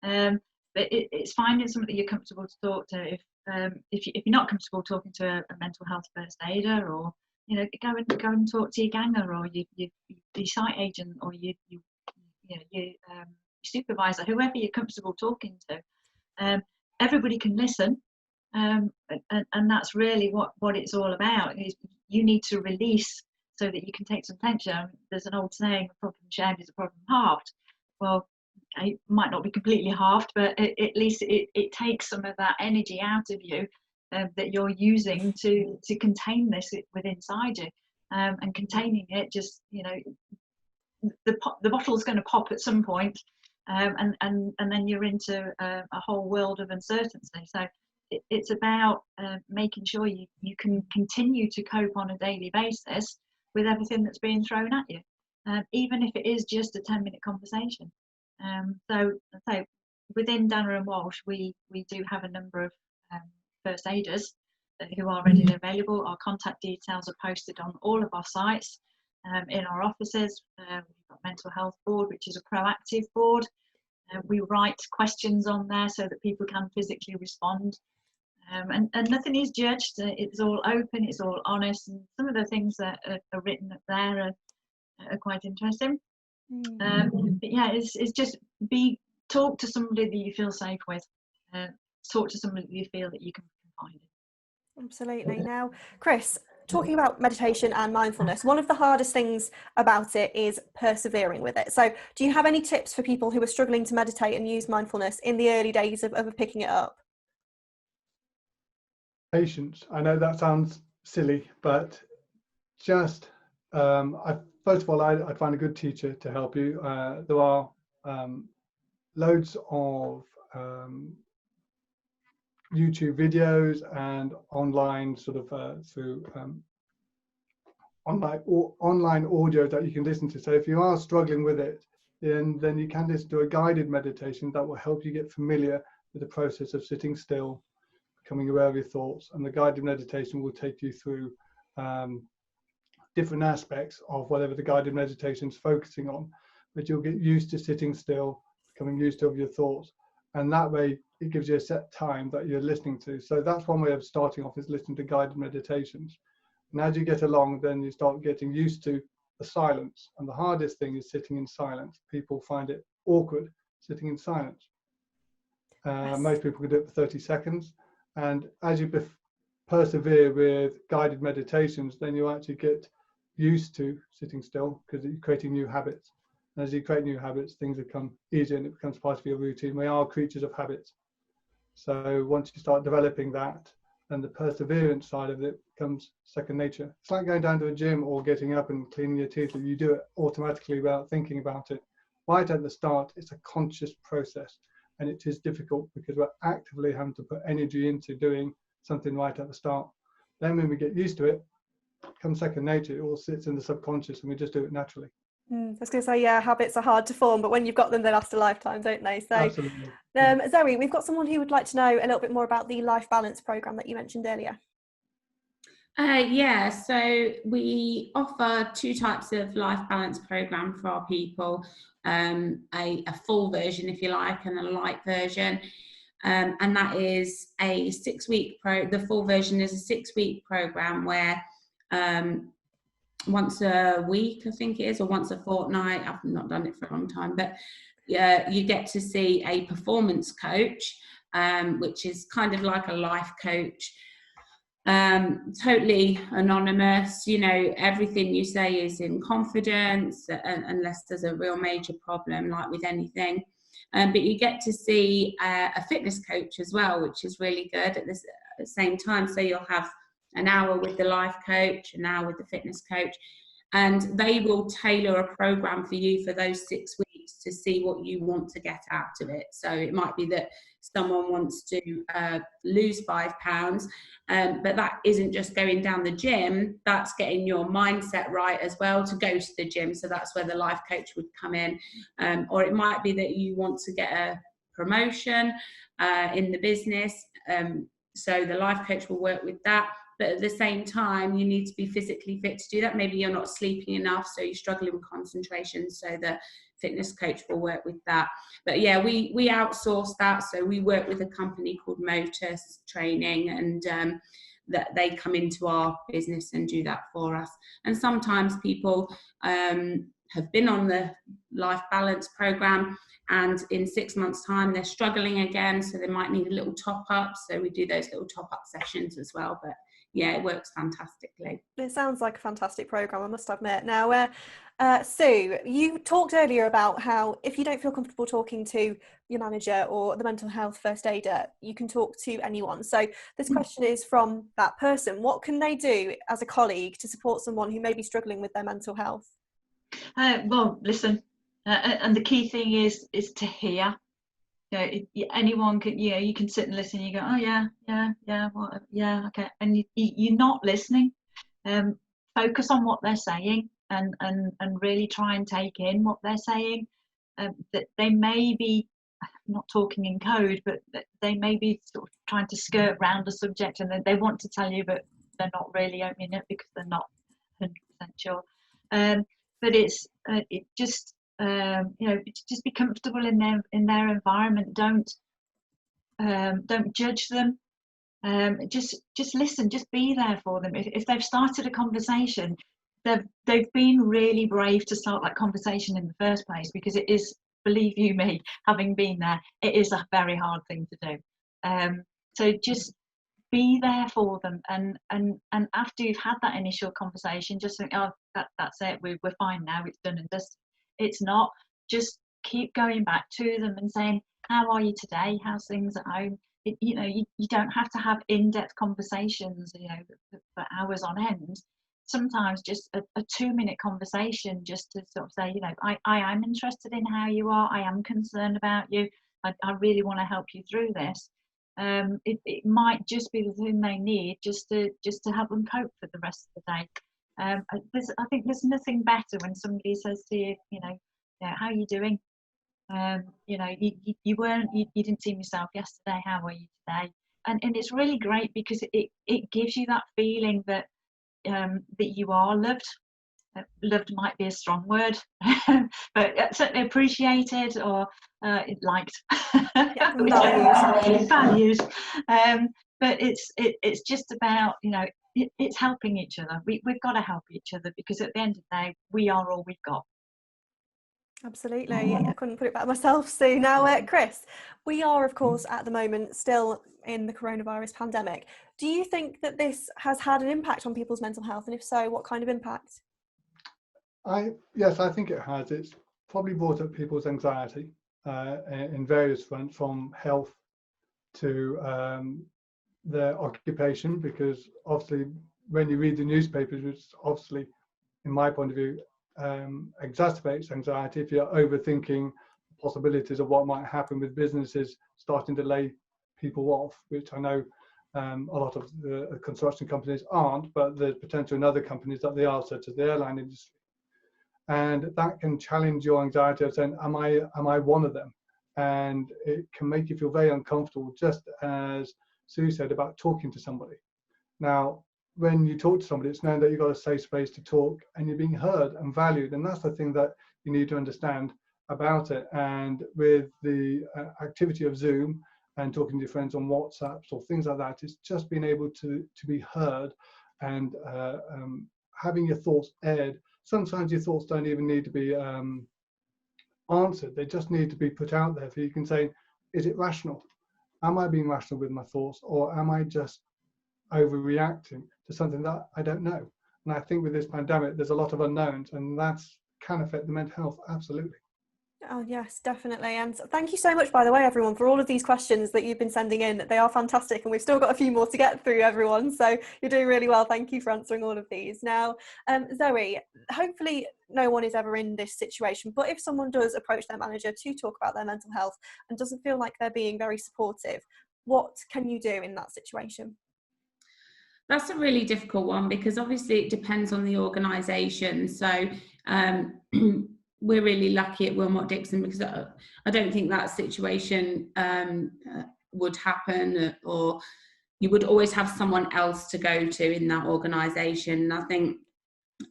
But it's finding somebody you're comfortable to talk to. If you're not comfortable talking to a mental health first aider, or go and talk to your ganger, or your site agent, or your supervisor, whoever you're comfortable talking to. Everybody can listen, and that's really what it's all about. Is you need to release so that you can take some tension. There's an old saying, a problem shared is a problem halved. Well, it might not be completely halved, but at least it takes some of that energy out of you that you're using to contain this within inside you. And containing it, just the bottle's going to pop at some point, and then you're into a whole world of uncertainty. So it's about making sure you can continue to cope on a daily basis with everything that's being thrown at you, even if it is just a 10-minute conversation. So within Danaher and Walsh, we do have a number of first aiders who are readily available. Our contact details are posted on all of our sites. In our offices, we've got mental health board, which is a proactive board. We write questions on there so that people can physically respond. And nothing is judged. It's all open, it's all honest, and some of the things that are written up there are quite interesting. But yeah, it's just talk to somebody that you feel safe with. Talk to somebody that you feel that you can confide in. Absolutely. Now, Chris, talking about meditation and mindfulness, one of the hardest things about it is persevering with it. So do you have any tips for people who are struggling to meditate and use mindfulness in the early days of picking it up? Patience. I know that sounds silly, but just first of all, I'd find a good teacher to help you. There are loads of YouTube videos and online sort of through online audio that you can listen to. So if you are struggling with it, then you can just do a guided meditation that will help you get familiar with the process of sitting still, becoming aware of your thoughts, and the guided meditation will take you through different aspects of whatever the guided meditation is focusing on, but you'll get used to sitting still, becoming used to your thoughts, and that way it gives you a set time that you're listening to. So that's one way of starting off, is listening to guided meditations. And as you get along, then you start getting used to the silence, and the hardest thing is sitting in silence. People find it awkward sitting in silence. Most people can do it for 30 seconds, and as you persevere with guided meditations, then you actually get used to sitting still, because you're creating new habits. And as you create new habits, things become easier and it becomes part of your routine. We are creatures of habits. So once you start developing that, then the perseverance side of it becomes second nature. It's like going down to a gym or getting up and cleaning your teeth. You do it automatically without thinking about it. Right at the start, it's a conscious process, and it is difficult because we're actively having to put energy into doing something right at the start. Then when we get used to it, comes second nature. It all sits in the subconscious and we just do it naturally. I was going to say, yeah, habits are hard to form, but when you've got them, they last a lifetime, don't they? So, absolutely. Zoe, we've got someone who would like to know a little bit more about the Life Balance programme that you mentioned earlier. Yeah, so we offer two types of life balance program for our people, a full version, if you like, and a light version. And that is a 6-week the full version is a 6-week program where once a week, I think it is, or once a fortnight, I've not done it for a long time, but you get to see a performance coach, which is kind of like a life coach, totally anonymous. You know, everything you say is in confidence, unless there's a real major problem, like with anything. But you get to see a fitness coach as well, which is really good at the same time. So you'll have an hour with the life coach, an hour with the fitness coach, and they will tailor a program for you for those 6 weeks to see what you want to get out of it. So it might be that someone wants to lose 5 pounds, but that isn't just going down the gym, that's getting your mindset right as well to go to the gym. So that's where the life coach would come in. Or it might be that you want to get a promotion in the business. So the life coach will work with that. But at the same time, you need to be physically fit to do that. Maybe you're not sleeping enough, so you're struggling with concentration. So the fitness coach will work with that. But yeah, we outsource that. So we work with a company called Motus Training, and that they come into our business and do that for us. And sometimes people have been on the Life Balance program, and in 6 months' time they're struggling again, so they might need a little top up. So we do those little top up sessions as well. But yeah, it works fantastically. It sounds like a fantastic program, I must admit. Now, Sue, you talked earlier about how if you don't feel comfortable talking to your manager or the mental health first aider, you can talk to anyone. So this question is from that person. What can they do as a colleague to support someone who may be struggling with their mental health? Well, listen, and the key thing is to hear. You know, anyone can, you know, you can sit and listen. You go, oh yeah, well, yeah, okay, and you're not listening. Focus on what they're saying, and really try and take in what they're saying. That they may be not talking in code, but they may be sort of trying to skirt around the subject, and they want to tell you, but they're not really opening it because they're not 100% sure. But it's it just you know, just be comfortable in their environment. Don't judge them. Just listen. Just be there for them. If they've started a conversation, they've been really brave to start that conversation in the first place, because it is, believe you me, having been there, it is a very hard thing to do. So just be there for them, and after you've had that initial conversation, just think, oh, that's it, we're fine now, it's done and dusted. It's not. Just keep going back to them and saying, how are you today, how's things at home? You don't have to have in-depth conversations, for hours on end. Sometimes just a 2-minute conversation, just to sort of say, I am interested in how you are, I am concerned about you, I really want to help you through this. It might just be the thing they need just to help them cope for the rest of the day. I think there's nothing better when somebody says to you, how are you doing? You didn't see yourself yesterday, how are you today? And it's really great, because it gives you that feeling that you are loved. Loved might be a strong word, but certainly appreciated or liked. Valued. But it's just about, it's helping each other. We've got to help each other, because at the end of the day, we are all we've got. Absolutely, I couldn't put it better myself. So now, Chris, we are of course at the moment still in the coronavirus pandemic. Do you think that this has had an impact on people's mental health, and if so, what kind of impact? Yes, I think it has. It's probably brought up people's anxiety in various fronts, from health to their occupation, because obviously when you read the newspapers, which obviously, in my point of view, exacerbates anxiety if you're overthinking possibilities of what might happen with businesses starting to lay people off, which I know a lot of the construction companies aren't, but there's potential in other companies that they are, such as the airline industry. And that can challenge your anxiety of saying, am I one of them? And it can make you feel very uncomfortable, just as Sue said about talking to somebody. Now, when you talk to somebody, it's known that you've got a safe space to talk and you're being heard and valued. And that's the thing that you need to understand about it. And with the activity of Zoom and talking to your friends on WhatsApps or things like that, it's just being able to be heard and having your thoughts aired. Sometimes your thoughts don't even need to be answered. They just need to be put out there, so you can say, is it rational? Am I being rational with my thoughts, or am I just overreacting to something that I don't know? And I think with this pandemic, there's a lot of unknowns, and that's can affect the mental health, absolutely. Oh yes, definitely. And thank you so much, by the way, everyone, for all of these questions that you've been sending in. They are fantastic, and we've still got a few more to get through, everyone, so you're doing really well. Thank you for answering all of these. Now, Zoe, hopefully no one is ever in this situation, but if someone does approach their manager to talk about their mental health and doesn't feel like they're being very supportive, what can you do in that situation? That's a really difficult one, because obviously it depends on the organisation. So we're really lucky at Willmott Dixon, because I don't think that situation would happen, or you would always have someone else to go to in that organisation. I think,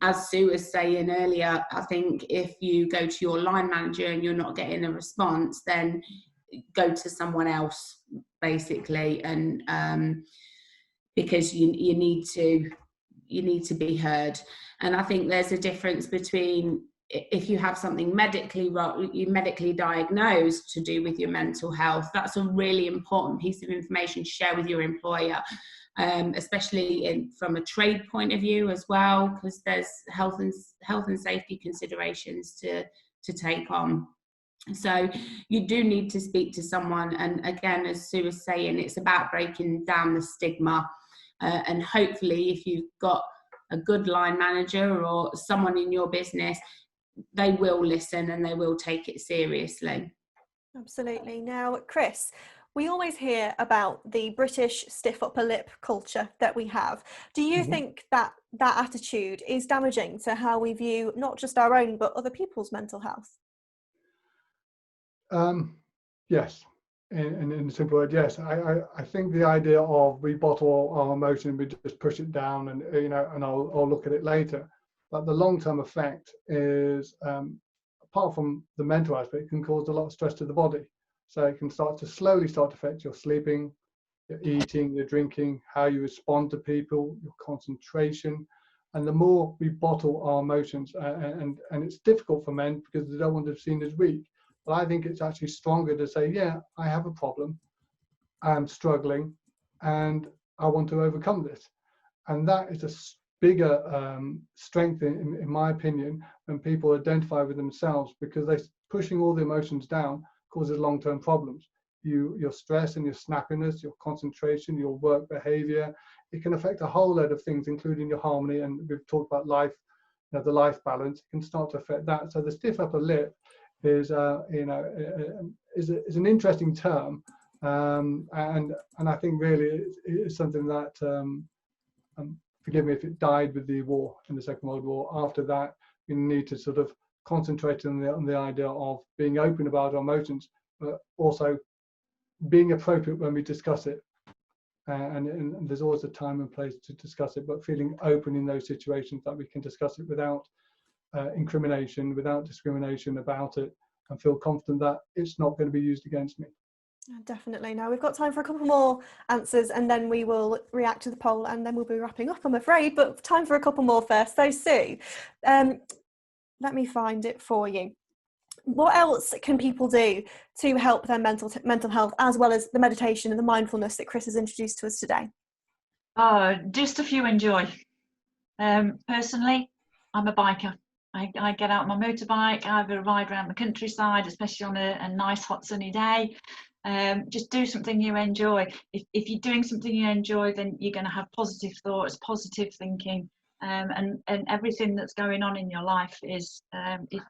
as Sue was saying earlier, I think if you go to your line manager and you're not getting a response, then go to someone else, basically, and because you need to be heard. And I think there's a difference between, if you have something medically diagnosed to do with your mental health, that's a really important piece of information to share with your employer, especially from a trade point of view as well, because there's health and safety considerations to take on. So you do need to speak to someone. And again, as Sue was saying, it's about breaking down the stigma. And hopefully, if you've got a good line manager or someone in your business, they will listen and they will take it seriously. Absolutely. Now, Chris, we always hear about the British stiff upper lip culture that we have. Do you think that attitude is damaging to how we view not just our own, but other people's mental health? Yes. In a simple word, yes. I think the idea of we bottle our emotion, we just push it down, and and I'll look at it later. But the long-term effect is, apart from the mental aspect, it can cause a lot of stress to the body. So it can slowly start to affect your sleeping, your eating, your drinking, how you respond to people, your concentration. And the more we bottle our emotions, and it's difficult for men because they don't want to be seen as weak. But I think it's actually stronger to say, yeah, I have a problem, I'm struggling, and I want to overcome this. And that is a bigger strength, in my opinion, when people identify with themselves, because they're pushing all the emotions down causes long-term problems. Your stress and your snappiness, your concentration, your work behavior, it can affect a whole load of things, including your harmony. And we've talked about life, the life balance. It can start to affect that. So the stiff upper lip is, is an interesting term, and I think really it's something that, forgive me if it died with the war in the Second World War. After that, we need to sort of concentrate on the idea of being open about our emotions, but also being appropriate when we discuss it. And there's always a time and place to discuss it, but feeling open in those situations that we can discuss it without incrimination, without discrimination about it, and feel confident that it's not going to be used against me. Definitely. Now we've got time for a couple more answers, and then we will react to the poll, and then we'll be wrapping up, I'm afraid, but time for a couple more first. So Sue, let me find it for you. What else can people do to help their mental health, as well as the meditation and the mindfulness that Chris has introduced to us today? Just a few enjoy. Personally, I'm a biker. I get out on my motorbike, I have a ride around the countryside, especially on a nice hot sunny day. Just do something you enjoy. If you're doing something you enjoy, then you're going to have positive thoughts, positive thinking, and everything that's going on in your life is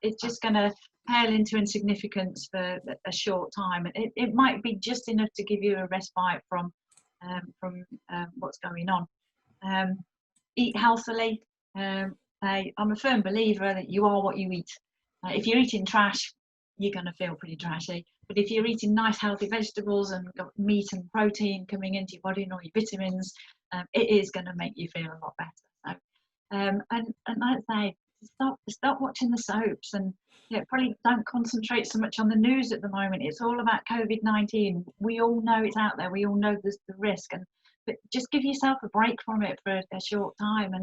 it's just going to pale into insignificance for a short time. It might be just enough to give you a respite from what's going on. Eat healthily. I'm a firm believer that you are what you eat. If you're eating trash, you're going to feel pretty trashy. But if you're eating nice, healthy vegetables and got meat and protein coming into your body and all your vitamins, it is going to make you feel a lot better. So, and like I say, stop watching the soaps, and probably don't concentrate so much on the news at the moment. It's all about COVID-19. We all know it's out there. We all know there's the risk, but just give yourself a break from it for a short time,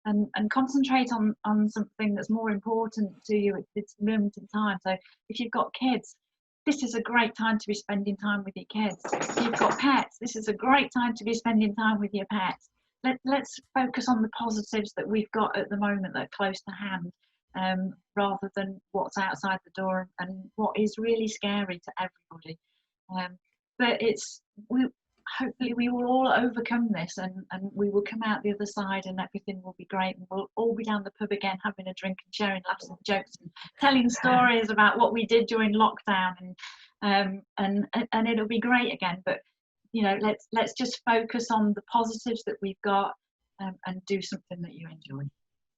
and concentrate on something that's more important to you at this limited time. So if you've got kids, this is a great time to be spending time with your kids. If you've got pets, this is a great time to be spending time with your pets. Let's focus on the positives that we've got at the moment that are close to hand, rather than what's outside the door and what is really scary to everybody. But hopefully we will all overcome this, and we will come out the other side and everything will be great, and we'll all be down the pub again having a drink and sharing laughs and jokes and telling stories about what we did during lockdown, and it'll be great again. But let's just focus on the positives that we've got, and do something that you enjoy.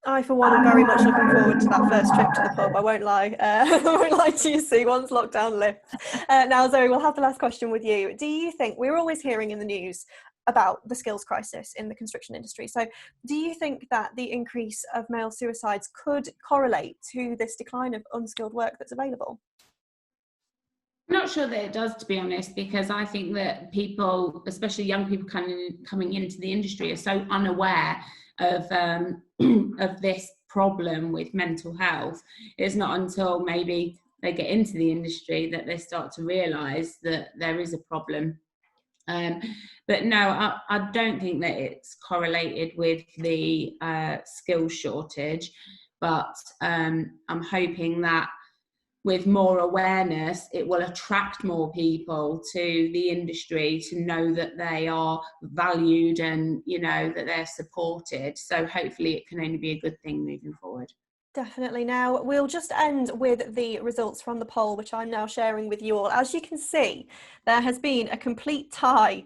I, for one, am very much looking forward to that first trip to the pub. I won't lie. I won't lie to you, Sue, once lockdown lifts. Now, Zoe, we'll have the last question with you. Do you think, we're always hearing in the news about the skills crisis in the construction industry. So do you think that the increase of male suicides could correlate to this decline of unskilled work that's available? I'm not sure that it does, to be honest, because I think that people, especially young people coming into the industry, are so unaware of this problem with mental health. It's not until maybe they get into the industry that they start to realise that there is a problem. But no, I don't think that it's correlated with the skills shortage, but I'm hoping that with more awareness, it will attract more people to the industry to know that they are valued and, that they're supported. So hopefully it can only be a good thing moving forward. Definitely. Now, we'll just end with the results from the poll, which I'm now sharing with you all. As you can see, there has been a complete tie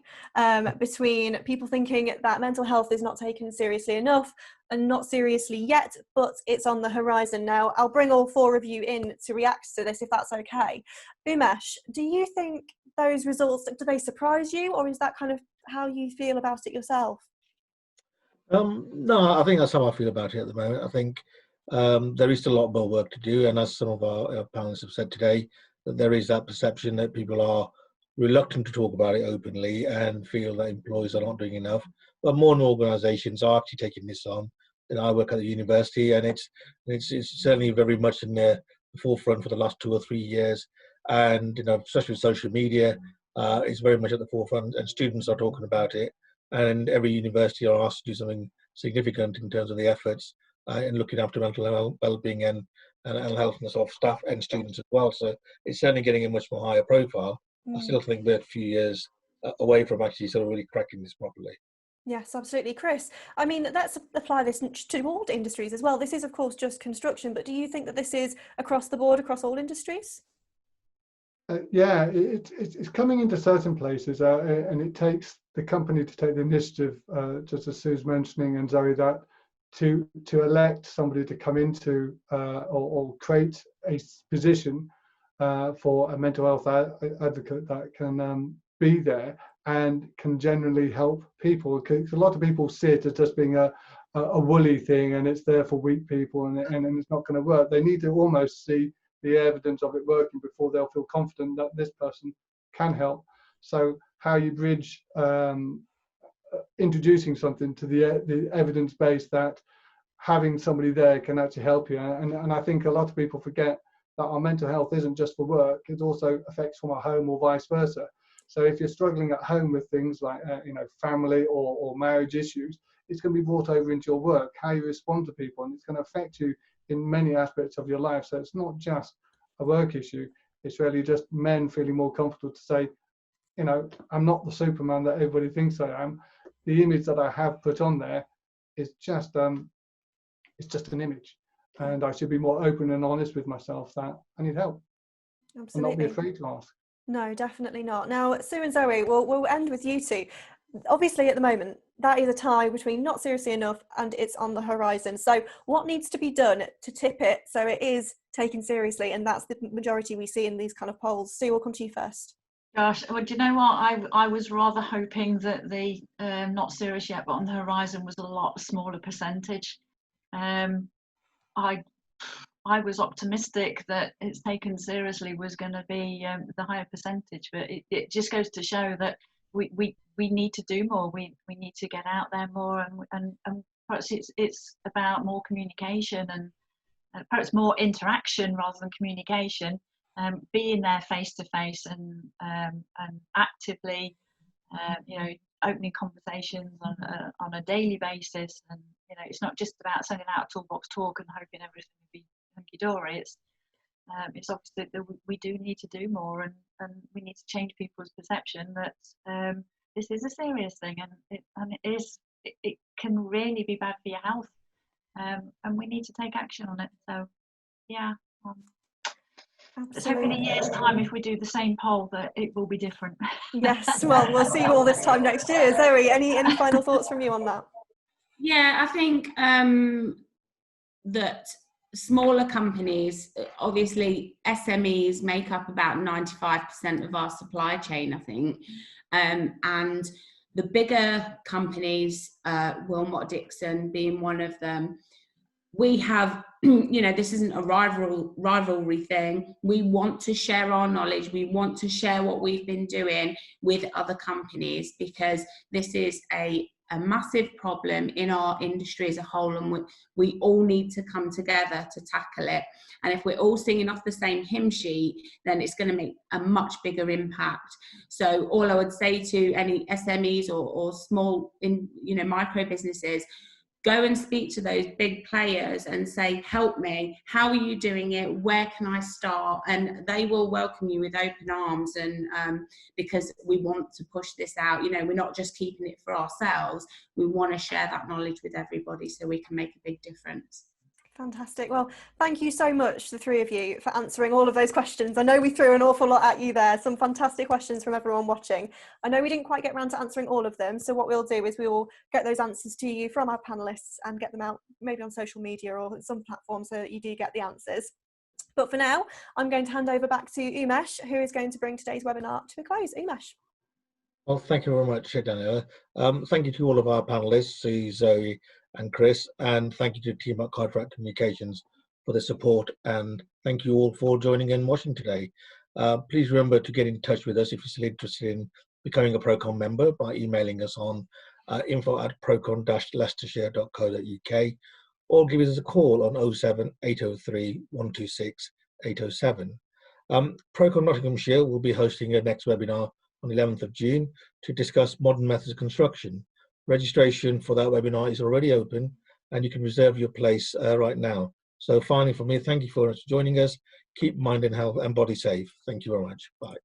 between people thinking that mental health is not taken seriously enough and not seriously yet, but it's on the horizon. Now, I'll bring all four of you in to react to this, if that's okay. Umesh, do you think those results, do they surprise you, or is that kind of how you feel about it yourself? No, I think that's how I feel about it at the moment. I think there is still a lot more work to do, and as some of our panelists have said today, that there is that perception that people are reluctant to talk about it openly and feel that employers are not doing enough. But more and more organisations are actually taking this on. I work at the university, and it's certainly very much in the forefront for the last 2 or 3 years, and especially with social media, it's very much at the forefront, and students are talking about it. and every university are asked to do something significant in terms of the efforts in looking after mental well-being and healthiness of staff and students as well. So it's certainly getting a much more higher profile. I still think we're a few years away from actually sort of really cracking this properly. Yes, absolutely. Chris, I mean, let's apply this to all industries as well. This is, of course, just construction, but do you think that this is across the board, across all industries? Yeah, it's coming into certain places, and it takes the company to take the initiative, just as Sue's mentioning, and Zoe, that to elect somebody to come into or create a position for a mental health advocate that can be there and can generally help people. Because a lot of people see it as just being a woolly thing, and it's there for weak people, and it's not going to work. They need to almost see the evidence of it working before they'll feel confident that this person can help. So how you bridge introducing something to the evidence base that having somebody there can actually help you. And I think a lot of people forget that our mental health isn't just for work, it also affects from our home or vice versa. So if you're struggling at home with things like family or marriage issues, it's going to be brought over into your work, how you respond to people, and it's going to affect you in many aspects of your life. So it's not just a work issue, it's really just men feeling more comfortable to say, I'm not the Superman that everybody thinks I am. The image that I have put on there is just it's just an image, and I should be more open and honest with myself that I need help. Absolutely. And not be afraid to ask. No, definitely not. Now, Sue and Zoe, we'll end with you two. Obviously, at the moment, that is a tie between not seriously enough and it's on the horizon. So what needs to be done to tip it so it is taken seriously? And that's the majority we see in these kind of polls. Sue, we'll come to you first. Gosh, well, do you know what? I was rather hoping that the not serious yet, but on the horizon was a lot smaller percentage. I was optimistic that it's taken seriously was going to be the higher percentage, but it just goes to show that we need to do more. We need to get out there more, and perhaps it's about more communication and perhaps more interaction rather than communication. Being there face to face and actively, opening conversations on a daily basis, and it's not just about sending out a toolbox talk and hoping everything will be hunky-dory. It's obviously that we do need to do more, and we need to change people's perception that this is a serious thing, and it can really be bad for your health, and we need to take action on it. So yeah, let's hope in a year's time, if we do the same poll, that it will be different. Yes, well, we'll see you all this time next year. Zoe, any final thoughts from you on that? Yeah, I think that smaller companies, obviously SMEs make up about 95% of our supply chain, I think, and the bigger companies, Willmott, Dixon being one of them, we have, this isn't a rivalry thing. We want to share our knowledge. We want to share what we've been doing with other companies, because this is a massive problem in our industry as a whole, and we all need to come together to tackle it. And if we're all singing off the same hymn sheet, then it's going to make a much bigger impact. So all I would say to any SMEs or small micro businesses, go and speak to those big players and say, help me, how are you doing it, where can I start? And they will welcome you with open arms, and because we want to push this out. We're not just keeping it for ourselves, we want to share that knowledge with everybody so we can make a big difference. Fantastic. Well, thank you so much, the three of you, for answering all of those questions. I know we threw an awful lot at you there, some fantastic questions from everyone watching. I know we didn't quite get around to answering all of them, so what we'll do is we will get those answers to you from our panellists and get them out maybe on social media or some platform so that you do get the answers. But for now, I'm going to hand over back to Umesh, who is going to bring today's webinar to a close. Umesh. Well, thank you very much, Danaher. Thank you to all of our panellists, Sue, Zoe and Chris, and thank you to the team at Cartwright Communications for the support, and thank you all for joining and watching today. Please remember to get in touch with us if you're still interested in becoming a ProCon member by emailing us on info@procon-leicestershire.co.uk, or give us a call on 07 803 126 807. ProCon Nottinghamshire will be hosting a next webinar on the 11th of June to discuss modern methods of construction, Registration for that webinar is already open, and you can reserve your place right now. So finally, from me, thank you for joining us. Keep mind and health and body safe. Thank you very much. Bye.